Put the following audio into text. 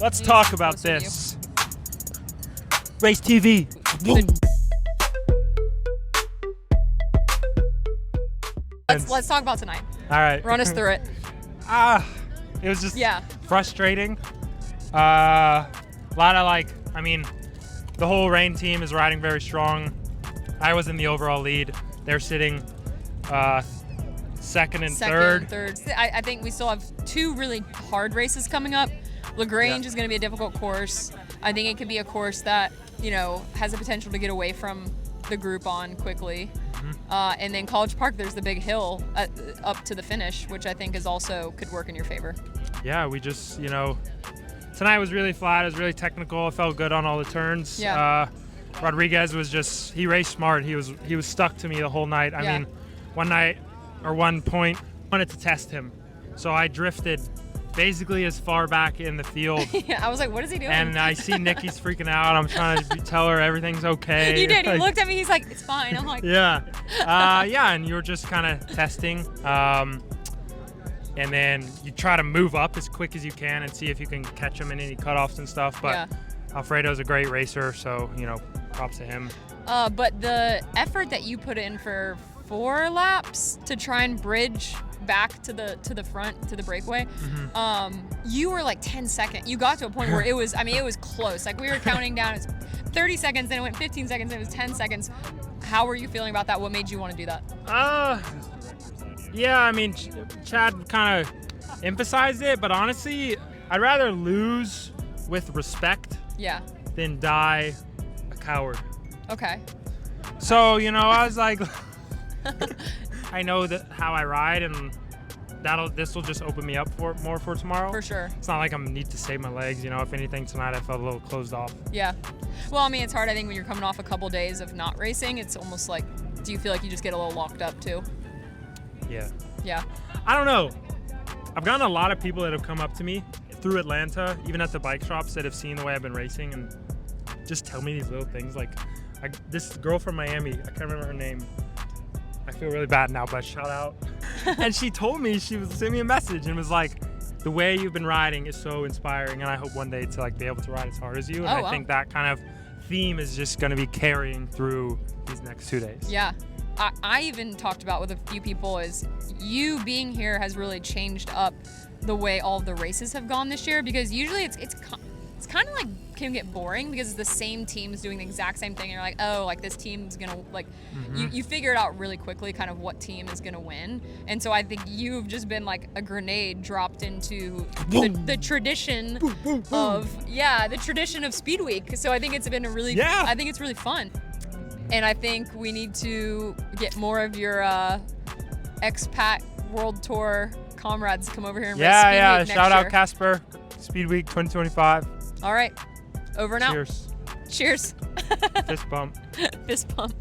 Let's talk about this. Race TV. Let's talk about tonight. All right. Run us through it. It was just Yeah. frustrating. A lot of the whole rain team is riding very strong. I was in the overall lead. They're sitting second and third. I think we still have two really hard races coming up. LaGrange is going to be a difficult course. I think it could be a course that, has the potential to get away from the group on quickly. And then College Park, there's the big hill up to the finish, which I think is also could work in your favor. Yeah, we just, tonight was really flat. It was really technical. It felt good on all the turns. Yeah. Rodriguez was he raced smart. He was stuck to me the whole night. I mean, one point, I wanted to test him. So I drifted basically as far back in the field. Yeah, I was like, what is he doing? And I see Nikki's freaking out. I'm trying to tell her everything's okay. You did. He looked at me. He's like, it's fine. I'm like, yeah. And you were just kind of testing. And then you try to move up as quick as you can and see if you can catch him in any cutoffs and stuff. But Alfredo's a great racer, so, props to him. But the effort that you put in for 4 laps to try and bridge back to the front to the breakaway, you were like 10 seconds. You got to a point where it was close. Like we were counting down. It's 30 seconds, then it went 15 seconds, then it was 10 seconds. How were you feeling about that? What made you want to do that? Yeah, Chad kind of emphasized it, but honestly, I'd rather lose with respect than die a coward. Okay. So, I was like, I know that how I ride, and this will just open me up more for tomorrow. For sure. It's not like I need to save my legs. If anything, tonight I felt a little closed off. Yeah. Well, it's hard. I think when you're coming off a couple days of not racing, it's almost like, do you feel like you just get a little locked up too? Yeah. Yeah. I don't know. I've gotten a lot of people that have come up to me through Atlanta, even at the bike shops, that have seen the way I've been racing and just tell me these little things. Like this girl from Miami, I can't remember her name. I feel really bad now, but shout out. And she told me, sent me a message and was like, the way you've been riding is so inspiring, and I hope one day to be able to ride as hard as you. And I think that kind of theme is just going to be carrying through these next 2 days. Yeah. I even talked about with a few people is you being here has really changed up the way all the races have gone this year, because usually it's kind of can get boring because it's the same teams doing the exact same thing, and you're like, oh, this team's gonna you figure it out really quickly kind of what team is gonna win. And so I think you've just been like a grenade dropped into the tradition of the tradition of SpeedWeek. So I think it's been I think it's really fun. And I think we need to get more of your expat World Tour comrades to come over here and race SpeedWeek next Shout year. out Casper, SpeedWeek 2025. All right. Over and out. Cheers. Cheers. Fist bump. Fist bump.